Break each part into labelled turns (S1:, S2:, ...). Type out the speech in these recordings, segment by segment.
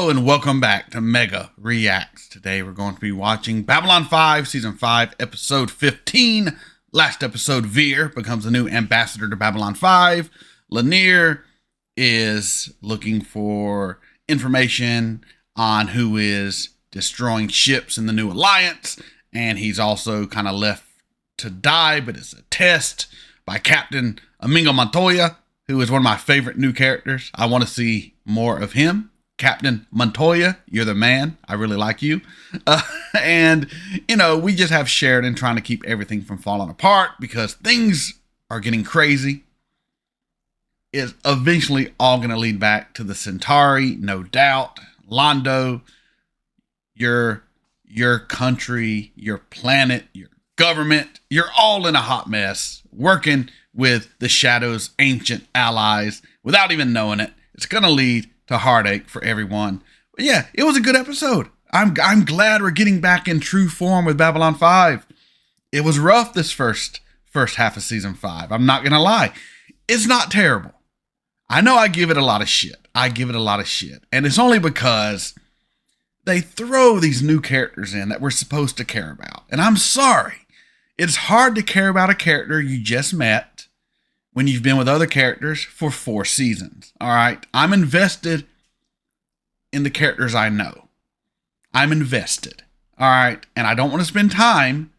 S1: Hello and welcome back to Mega Reacts. Today we're going to be watching Babylon 5, Season 5, Episode 15. Last episode, Veer becomes the new ambassador to Babylon 5. Lanier is looking for information on who is destroying ships in the new alliance. And he's also kind of left to die, but it's a test by Captain Amingo Montoya, who is one of my favorite new characters. I want to see more of him. Captain Montoya, you're the man. I really like you. And, you know, we just have Sheridan trying to keep everything from falling apart because things are getting crazy. It's eventually all going to lead back to the Centauri, no doubt. Londo, your country, your planet, your government, you're all in a hot mess, working with the Shadow's ancient allies without even knowing it. It's going to lead to heartache for everyone. But yeah, it was a good episode. I'm glad we're getting back in true form with Babylon 5. It was rough this first half of Season 5. I'm not going to lie. It's not terrible. I know I give it a lot of shit. And it's only because they throw these new characters in that we're supposed to care about. And I'm sorry. It's hard to care about a character you just met when you've been with other characters for 4 seasons. All right. I'm invested in the characters I know. I'm invested. All right. And I don't want to spend time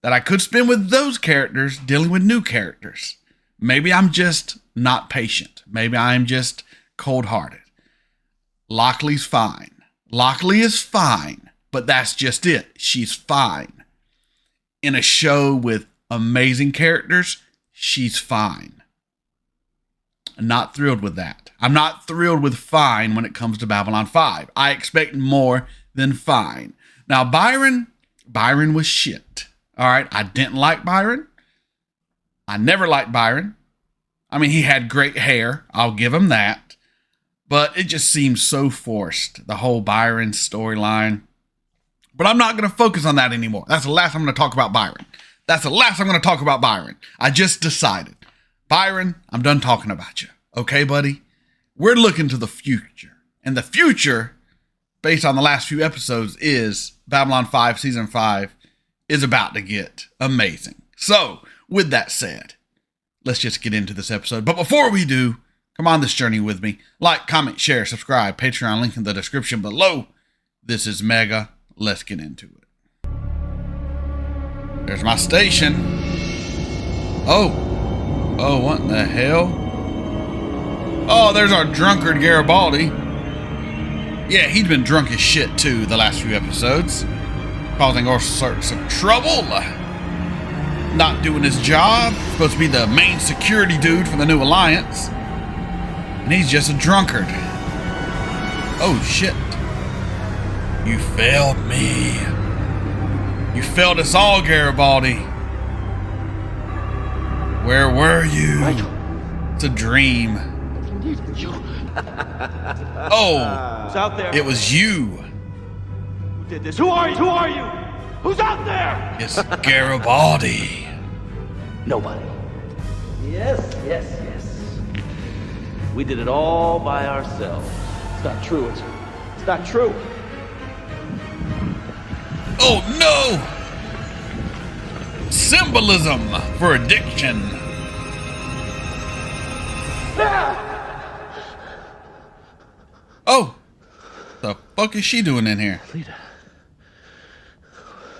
S1: that I could spend with those characters dealing with new characters. Maybe I'm just not patient. Maybe I'm just cold-hearted. Lockley's fine. Lockley is fine, but that's just it. She's fine. In a show with amazing characters, she's fine. I'm not thrilled with that. I'm not thrilled with fine when it comes to Babylon 5. I expect more than fine. Now, Byron was shit. All right. I didn't like Byron. I never liked Byron. I mean, he had great hair. I'll give him that. But it just seems so forced, the whole Byron storyline. But I'm not going to focus on that anymore. That's the last I'm going to talk about Byron. I just decided. Byron, I'm done talking about you. Okay, buddy? We're looking to the future. And the future, based on the last few episodes, is Babylon 5 Season 5 is about to get amazing. So, with that said, let's just get into this episode. But before we do, come on this journey with me. Like, comment, share, subscribe. Patreon link in the description below. This is Mega. Let's get into it. There's my station. Oh, what in the hell? Oh, there's our drunkard Garibaldi. Yeah, he's been drunk as shit too the last few episodes, causing all sorts of trouble. Not doing his job. Supposed to be the main security dude for the new alliance, and he's just a drunkard. Oh shit. You failed me. You failed us all, Garibaldi. Where were you?
S2: Michael.
S1: It's a dream. Oh,
S2: Who's out there?
S1: it was you.
S2: Who did this? Who are you? Who's out there?
S1: It's Garibaldi.
S2: Nobody. Yes. We did it all by ourselves. It's not true, is it? It's not true.
S1: Oh no! Symbolism for addiction. Oh, the fuck is she doing in here?
S2: Lita,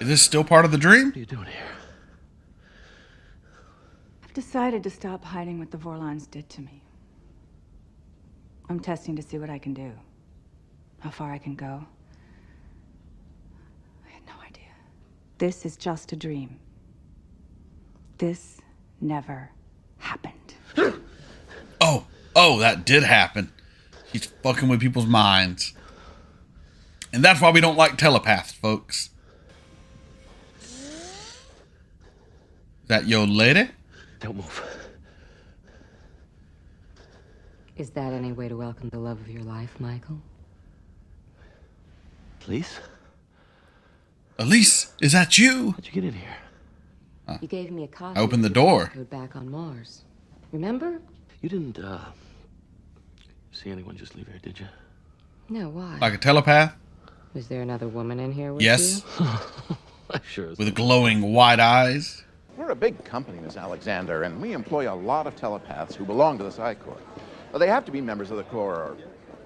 S1: Is this still part of the dream?
S2: what are you doing here?
S3: I've decided to stop hiding what the Vorlons did to me. I'm testing to see what I can do. How far I can go. I had no idea. This is just a dream. This never happened.
S1: Oh, that did happen. He's fucking with people's minds. And that's why we don't like telepaths, folks. Is that your lady?
S2: Don't move.
S4: Is that any way to welcome the love of your life, Michael?
S2: Please?
S1: Elise, is that you?
S2: How'd you get in here?
S4: You gave me a copy.
S1: I opened the
S4: of your
S1: door.
S4: code back on Mars. Remember?
S2: You didn't, see anyone just leave here, did you?
S4: No, why?
S1: Like a telepath?
S4: Is there another woman in here with
S1: Yes.
S4: you?
S2: Sure.
S1: With glowing white eyes.
S5: We're a big company, Miss Alexander, and we employ a lot of telepaths who belong to the Psi Corps. Well, they have to be members of the Corps, or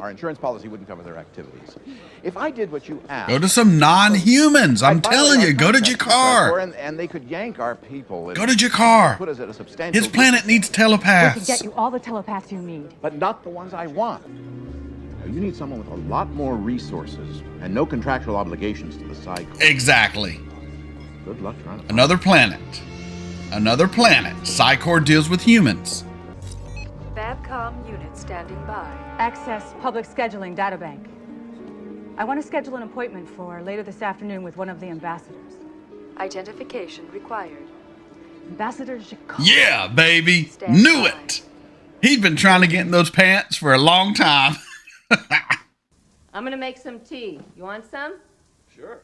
S5: our insurance policy wouldn't cover their activities. If I did what you asked...
S1: Go to some non-humans. I'm
S5: I'd
S1: telling
S5: violate
S1: you,
S5: our
S1: go to
S5: contract with the Psi Corps,
S1: Jakar.
S5: and they could yank our people.
S1: Go to Jakar.
S5: Put us at a substantial...
S1: His planet needs
S3: We can
S1: telepaths.
S3: get you all the telepaths you need.
S5: But not the ones I want. Now, you need someone with a lot more resources and no contractual obligations to the Psi Corps.
S1: Exactly.
S5: Good luck trying to...
S1: Another planet. Another planet. Psi Corps deals with humans.
S6: Babcom unit standing by.
S3: Access public scheduling databank. I want to schedule an appointment for later this afternoon with one of the ambassadors.
S6: Identification required.
S3: Ambassador Jakar.
S1: Yeah, baby.
S6: Stand
S1: Knew
S6: by.
S1: it. He'd been trying to get in those pants for a long time.
S7: I'm gonna make some tea. You want some?
S5: Sure.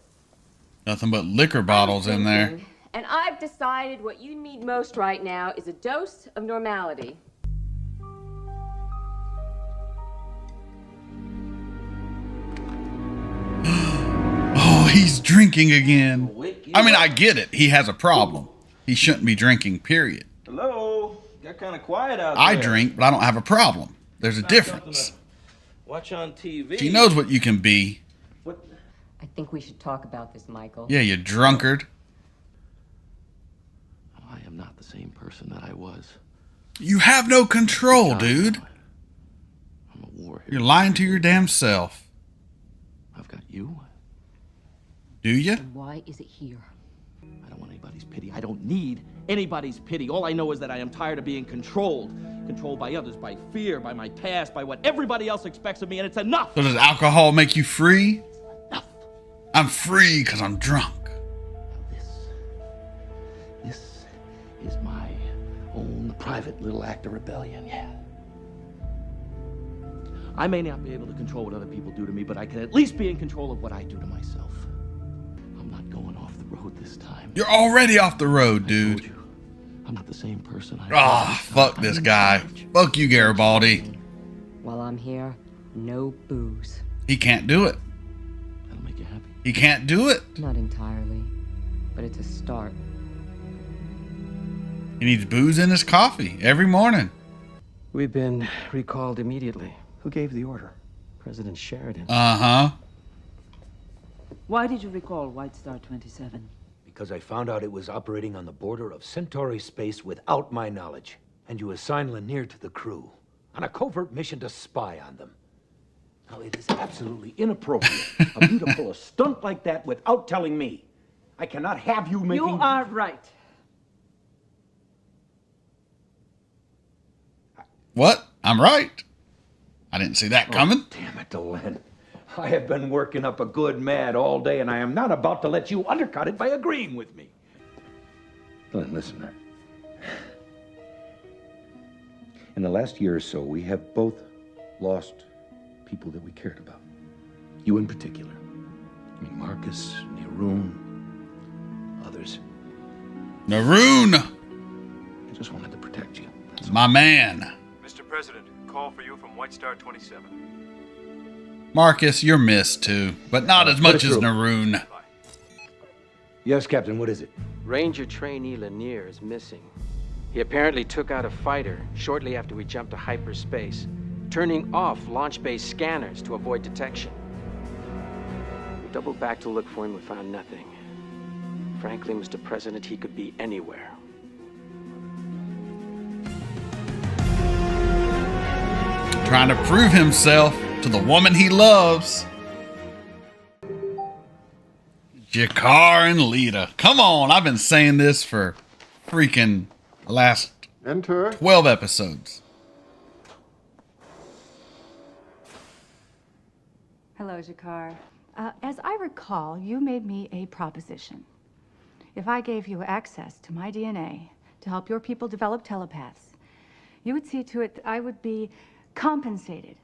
S1: Nothing but liquor bottles in there.
S7: Thinking, and I've decided what you need most right now is a dose of normality.
S1: Oh, he's drinking again. I mean, I get it. He has a problem. He shouldn't be drinking, period.
S8: Hello? Got kind of quiet out there.
S1: I drink, but I don't have a problem. There's a difference.
S8: Watch on TV.
S1: She knows what you can be.
S8: What?
S4: I think we should talk about this, Michael.
S1: Yeah, you drunkard.
S2: I am not the same person that I was.
S1: You have no control, dude.
S2: I'm a war
S1: You're
S2: hero.
S1: lying to your damn self.
S2: I've got you.
S1: Do you?
S4: Why is it here?
S2: I don't want anybody's pity. I don't need anybody's pity. All I know is that I am tired of being controlled. Controlled by others, by fear, by my past, by what everybody else expects of me, and it's enough.
S1: So does alcohol make you free?
S2: Enough.
S1: I'm free because I'm drunk.
S2: This is my own private little act of rebellion, yeah. I may not be able to control what other people do to me, but I can at least be in control of what I do to myself. I'm not going off the road this time.
S1: You're already off the road,
S2: I told
S1: dude.
S2: you, I'm not the same person I
S1: Ah,
S2: was.
S1: fuck
S2: I'm
S1: this
S2: in
S1: guy.
S2: charge.
S1: Fuck you, Garibaldi.
S4: While I'm here, no booze.
S1: He can't do it.
S2: That'll make you happy.
S1: He can't do it.
S4: Not entirely, but it's a start.
S1: He needs booze in his coffee every morning.
S9: We've been recalled immediately. Who gave the order? President Sheridan.
S1: Uh-huh.
S10: Why did you recall White Star 27?
S11: Because I found out it was operating on the border of Centauri space without my knowledge. And you assigned Lanier to the crew on a covert mission to spy on them. Now, it is absolutely inappropriate of you to pull a stunt like that without telling me. I cannot have you making...
S10: You are right.
S1: What? I'm right. I didn't see that coming.
S11: Damn it, Delenn. I have been working up a good mad all day, and I am not about to let you undercut it by agreeing with me. Delenn, listen, man. In the last year or so, we have both lost people that we cared about. You in particular. I mean, Marcus, Neroon, others.
S1: Naroon,
S11: I just wanted to protect you.
S1: my man.
S12: Mr. President, call for you from White Star 27.
S1: Marcus, you're missed too, but not as much as Naroon.
S11: Yes, Captain, what is it?
S9: Ranger trainee Lanier is missing. He apparently took out a fighter shortly after we jumped to hyperspace, turning off launch base scanners to avoid detection. We doubled back to look for him and found nothing. Frankly, Mr. President, he could be anywhere.
S1: Trying to prove himself to the woman he loves. Jakar and Lita. Come on, I've been saying this for freaking the last 12 episodes.
S3: Hello, Jakar. As I recall, you made me a proposition. If I gave you access to my DNA to help your people develop telepaths, you would see to it that I would be compensated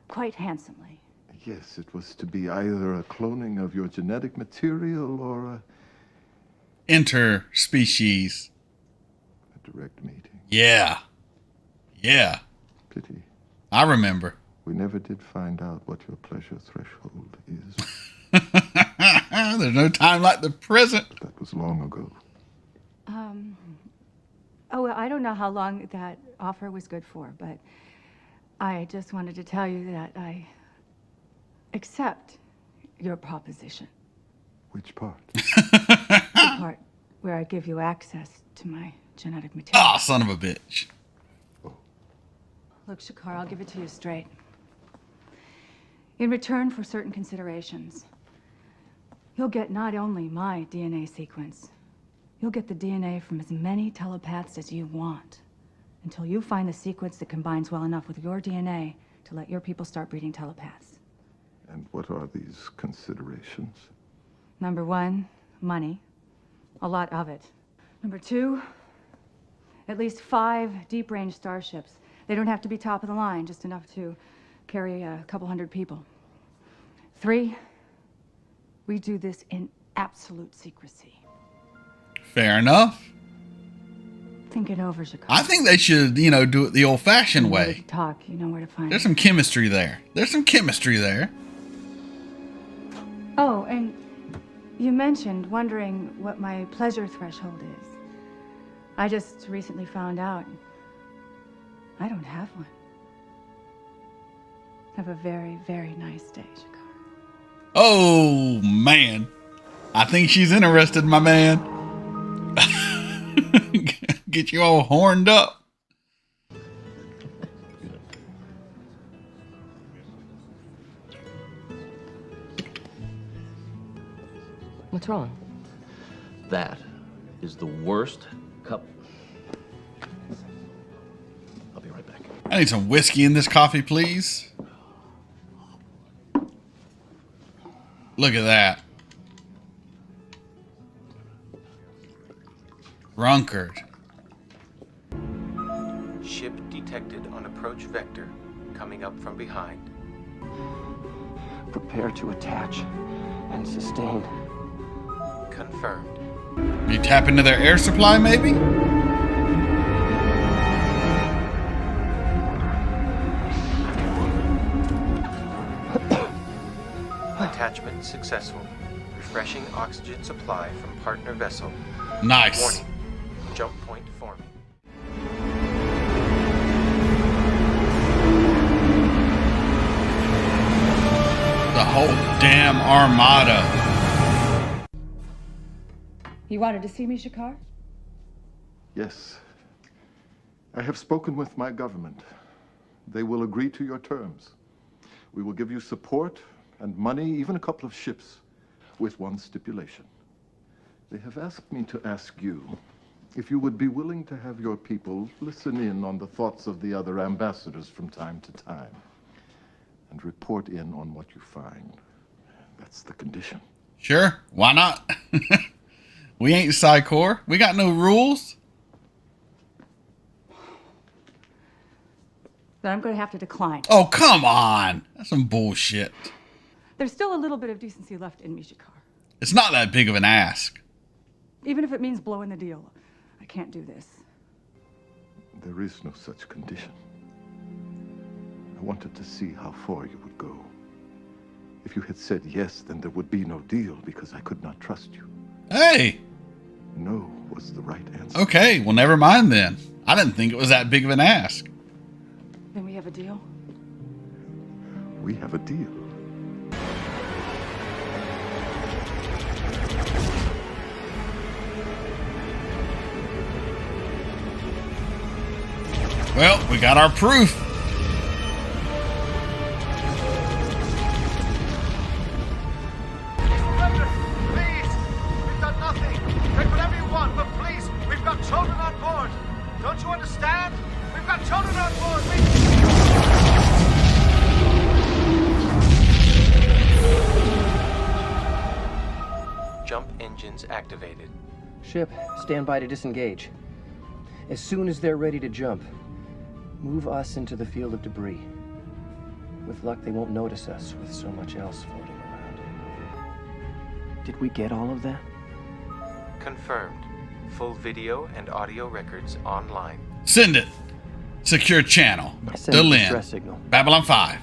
S3: quite handsomely.
S13: Yes, it was to be either a cloning of your genetic material or a
S1: Interspecies.
S13: direct meeting.
S1: Yeah. Yeah.
S13: Pity.
S1: I remember.
S13: We never did find out what your pleasure threshold is.
S1: There's no time like the present.
S13: That was long ago.
S3: Oh, well, I don't know how long that offer was good for, but I just wanted to tell you that I accept your proposition.
S13: Which part?
S3: The part where I give you access to my genetic material.
S1: Ah, son of a bitch.
S3: Look, Shakar, I'll give it to you straight. In return for certain considerations, you'll get not only my DNA sequence, you'll get the DNA from as many telepaths as you want, until you find the sequence that combines well enough with your DNA to let your people start breeding telepaths.
S13: And what are these considerations?
S3: Number one, money. A lot of it. Number two, at least 5 deep-range starships. They don't have to be top of the line, just enough to carry a couple hundred people. 3, we do this in absolute secrecy.
S1: Fair enough.
S3: Think it over, Shakar.
S1: I think they should, do it the old-fashioned way.
S3: To talk, you know where to find
S1: There's
S3: me.
S1: some chemistry there.
S3: Oh, and you mentioned wondering what my pleasure threshold is. I just recently found out I don't have one. Have a very, very nice day, Shakar.
S1: Oh, man. I think she's interested, my man. Get you all horned up.
S2: What's wrong? That is the worst cup. I'll be right back.
S1: I need some whiskey in this coffee, please. Look at that. Runkard.
S9: Ship detected on approach vector, coming up from behind.
S2: Prepare to attach and sustain.
S9: Confirmed.
S1: You tap into their air supply, maybe?
S9: Attachment successful. Refreshing oxygen supply from partner vessel.
S1: Nice.
S9: Warning. Jump point forming.
S1: The whole damn armada.
S3: You wanted to see me, Shakar?
S13: Yes. I have spoken with my government. They will agree to your terms. We will give you support and money, even a couple of ships, with one stipulation. They have asked me to ask you if you would be willing to have your people listen in on the thoughts of the other ambassadors from time to time and report in on what you find. That's the condition.
S1: Sure, why not? We ain't Psycor. We got no rules.
S3: Then I'm going to have to decline.
S1: Oh, come on. That's some bullshit.
S3: There's still a little bit of decency left in me, Shakar.
S1: It's not that big of an ask.
S3: Even if it means blowing the deal, I can't do this.
S13: There is no such condition. I wanted to see how far you would go. If you had said yes, then there would be no deal because I could not trust you.
S1: Hey.
S13: No was the right answer.
S1: Okay, well, never mind then. I didn't think it was that big of an ask.
S3: Then we have a deal?
S13: We have a deal.
S1: Well, we got our proof.
S14: Please! We've done nothing! Take whatever you want, but please, we've got children on board! Don't you understand? We've got children on board!
S9: Jump engines activated.
S2: Ship, stand by to disengage. As soon as they're ready to jump, move us into the field of debris. With luck, they won't notice us with so much else floating around. Did we get all of that?
S9: Confirmed. Full video and audio records online.
S1: Send it. Secure channel.
S2: Send a
S1: Delin.
S2: distress signal.
S1: Babylon 5.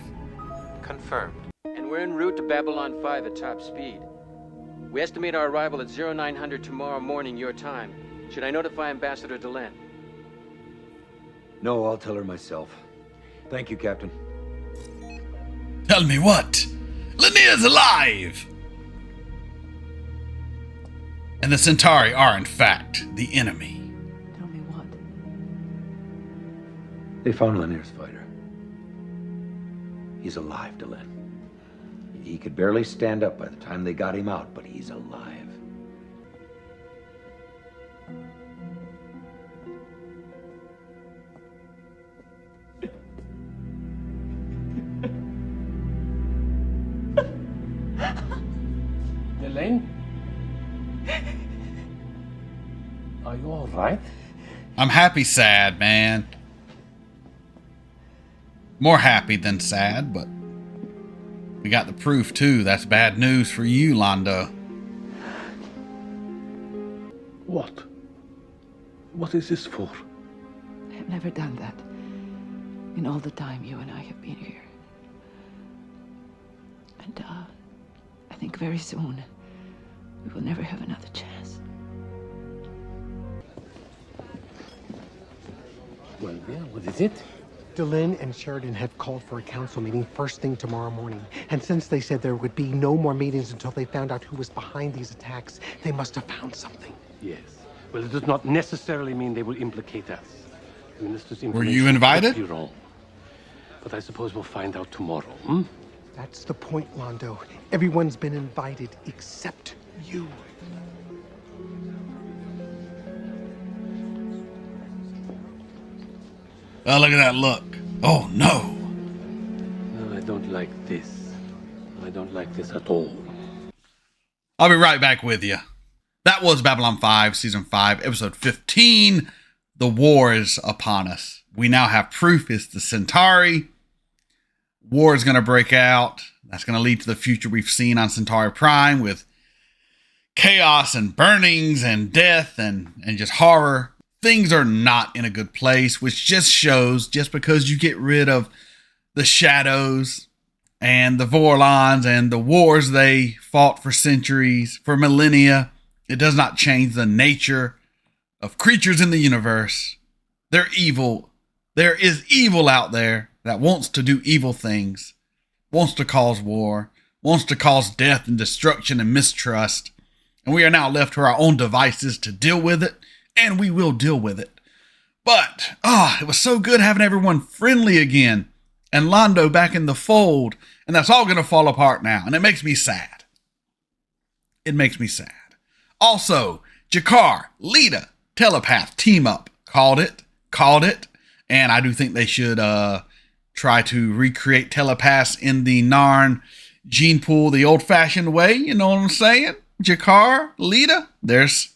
S12: confirmed.
S9: And we're en route to Babylon 5 at top speed. We estimate our arrival at 0900 tomorrow morning your time. Should I notify Ambassador Delenn?
S11: No, I'll tell her myself. Thank you, Captain.
S1: Tell me what? Lanier's alive! And the Centauri are, in fact, the enemy.
S10: Tell me what?
S11: They found Lanier's fighter. He's alive, Delenn. He could barely stand up by the time they got him out, but he's alive.
S15: Elaine? Are you all right?
S1: I'm happy sad, man. More happy than sad, but we got the proof too. That's bad news for you, Londo.
S15: What? What is this for?
S10: I have never done that in all the time you and I have been here. And I think very soon we will never have another chance.
S15: Well, yeah, what is it?
S16: Delenn and Sheridan have called for a council meeting first thing tomorrow morning. And since they said there would be no more meetings until they found out who was behind these attacks, they must have found something.
S15: Yes. Well, it does not necessarily mean they will implicate us. The minister's
S1: Were you invited?
S15: Be wrong. But I suppose we'll find out tomorrow, hmm?
S16: That's the point, Londo. Everyone's been invited except you.
S1: Oh, look at that look. Oh, no.
S15: No, I don't like this. I don't like this at all.
S1: I'll be right back with you. That was Babylon 5, Season 5, Episode 15. The war is upon us. We now have proof it's the Centauri. War is going to break out. That's going to lead to the future we've seen on Centauri Prime with chaos and burnings and death and just horror. Things are not in a good place, which just shows just because you get rid of the shadows and the Vorlons and the wars they fought for centuries, for millennia, it does not change the nature of creatures in the universe. They're evil. There is evil out there that wants to do evil things, wants to cause war, wants to cause death and destruction and mistrust. And we are now left to our own devices to deal with it. And we will deal with it. But, it was so good having everyone friendly again. And Londo back in the fold. And that's all going to fall apart now. And it makes me sad. It makes me sad. Also, G'Kar, Lita, telepath, team up. Called it. And I do think they should try to recreate telepaths in the Narn gene pool the old-fashioned way. You know what I'm saying? G'Kar, Lita, there's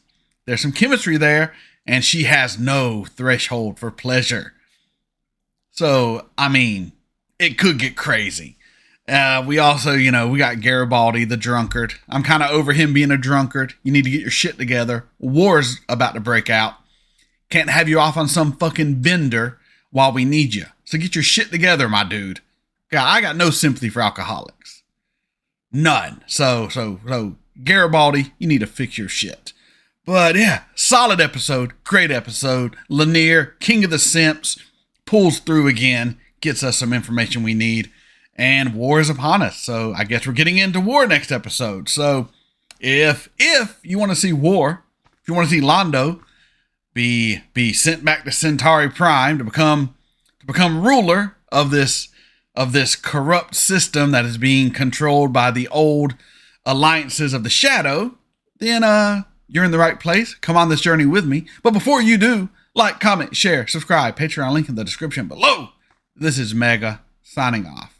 S1: some chemistry there, and she has no threshold for pleasure. So, I mean, it could get crazy. We also, we got Garibaldi, the drunkard. I'm kind of over him being a drunkard. You need to get your shit together. War's about to break out. Can't have you off on some fucking bender while we need you. So get your shit together, my dude. God, I got no sympathy for alcoholics. None. So Garibaldi, you need to fix your shit. But yeah, solid episode, great episode. Lanier, king of the simps, pulls through again, gets us some information we need, and war is upon us. So I guess we're getting into war next episode. So if you want to see war, if you want to see Londo be sent back to Centauri Prime to become ruler of this corrupt system that is being controlled by the old alliances of the shadow, then you're in the right place. Come on this journey with me. But before you do, like, comment, share, subscribe, Patreon link in the description below. This is Mega signing off.